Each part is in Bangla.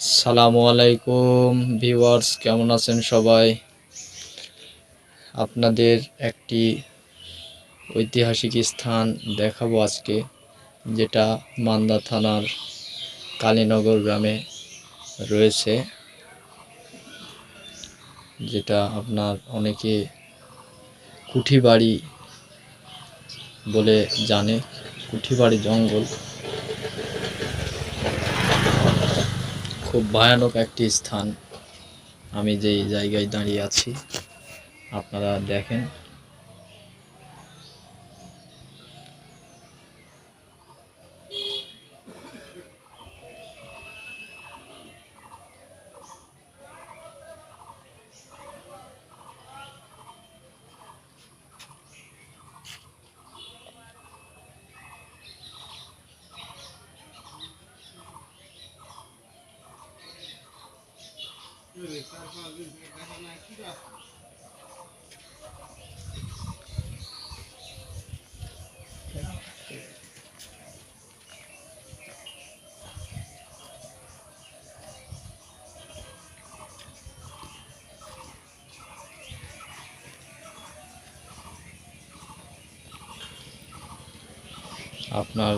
আসসালামু আলাইকুম ভিউয়ার্স, কেমন আছেন সবাই? আপনাদের একটি ঐতিহাসিক স্থান দেখাবো আজকে, যেটা মান্দা থানার কালীনগর গ্রামে রয়েছে, যেটা আপনার অনেকে কুঠিবাড়ি বলে জানে। কুঠিবাড়ি জঙ্গল খুব ভয়ানক একটি স্থান। আমি যেই জায়গায় দাঁড়িয়ে আছি আপনারা দেখেন। আপনার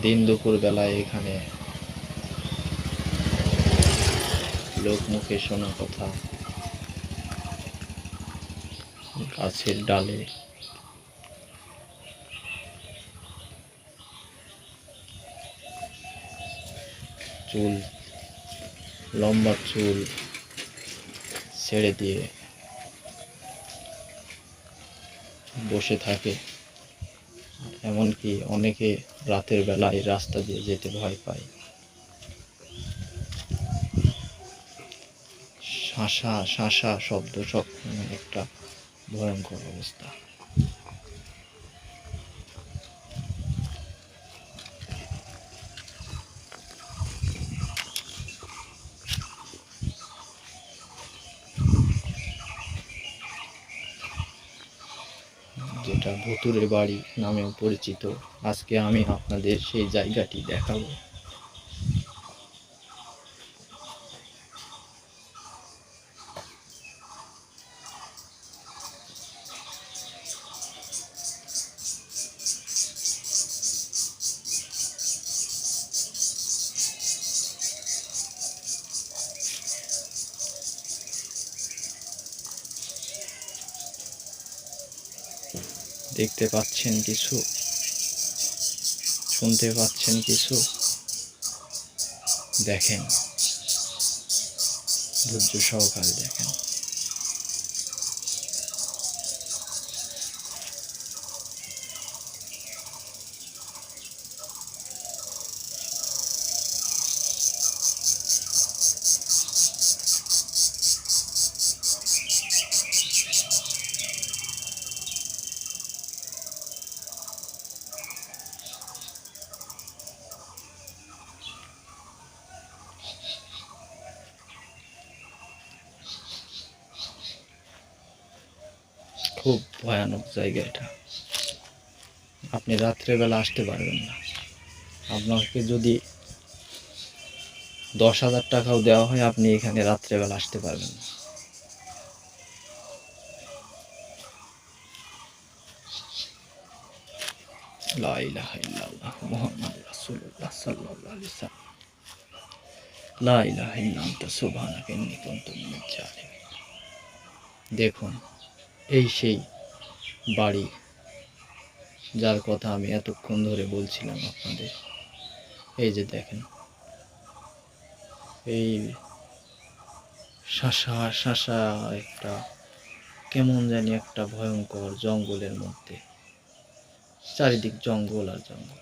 দিন দুপুর বেলায় এখানে লোক মুখে শোনা কথা, গাছের ডালে চুল, লম্বা চুল ছেড়ে দিয়ে বসে থাকে। এমনকি অনেকে রাতের বেলায় রাস্তা দিয়ে যেতে ভয় পায়। শাঁসা শাঁসা শব্দ, সব একটা ভয়ঙ্কর অবস্থা। যেটা ভুতুড়ে বাড়ি নামেও পরিচিত। আজকে আমি আপনাদের সেই জায়গাটি দেখাবো। দেখতে পাচ্ছেন কিছু, শুনতে পাচ্ছেন কিছু, দেখেন, ধৈর্য সহকারে দেখেন। খুব ভয়ানক জায়গা এটা। আপনি রাত্রেবেলা আসতে পারবেন না। আপনাকে যদি 10,000 টাকাও দেওয়া হয়, আপনি এখানে রাত্রেবেলা আসতে পারবেন না। লা ইলাহা ইল্লাল্লাহ মুহাম্মাদুর রাসূলুল্লাহ সাল্লাল্লাহু আলাইহি ওয়াসাল্লাম। লা ইলাহা ইল্লা আনতা সুবহানাকা ইন্নী কুনতু মিনাজ জালিমিন। দেখুন, এই সেই বাড়ি যার কথা আমি এতক্ষণ ধরে বলছিলাম আপনাদের। এই যে দেখেন, এই শাঁসা শাঁসা একটা, কেমন জানি একটা ভয়ঙ্কর জঙ্গলের মধ্যে, চারিদিক জঙ্গল আর জঙ্গল,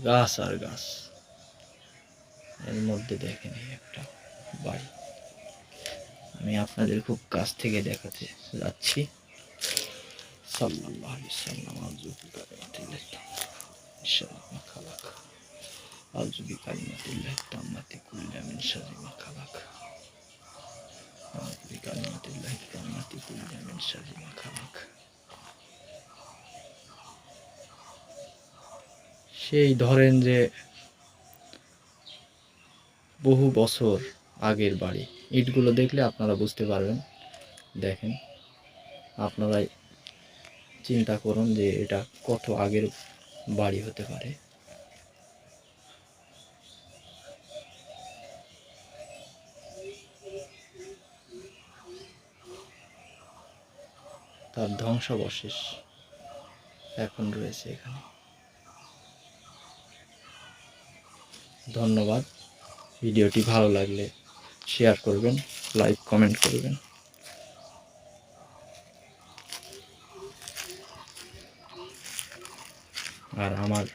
গাছ আর গাছ, এর মধ্যে দেখেন এই একটা বাড়ি। আমি আপনাদের খুব কাছ থেকে দেখাতে যাচ্ছি। সাল্লাল্লাহু আলাইহি ওয়াসাল্লাম আউযু বিকালিমাতিল্লাহি শাররি মা খালাক, আউযু বিকালিমাতিল্লাহি তাম্মাতি কুল্লি মিন শাররি মা খালাক, আউযু বিকালিমাতিল্লাহি তাম্মাতি কুল্লি মিন শাররি মা খালাক। সেই ধরেন যে বহু বছর আগের বাড়ি। ইটগুলো দেখলে আপনারা বুঝতে পারবেন। দেখেন, আপনারাই চিন্তা করুন যে এটা কত আগের বাড়ি হতে পারে। তার ধ্বংসাবশেষ এখন রয়েছে এখানে। ধন্যবাদ। ভিডিওটি ভালো লাগলে শেয়ার করবেন, লাইক কমেন্ট করবেন। আর আমার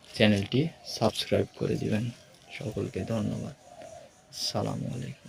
চ্যানেলটি সাবস্ক্রাইব করে দিবেন। সকলকে ধন্যবাদ। আসসালামু আলাইকুম।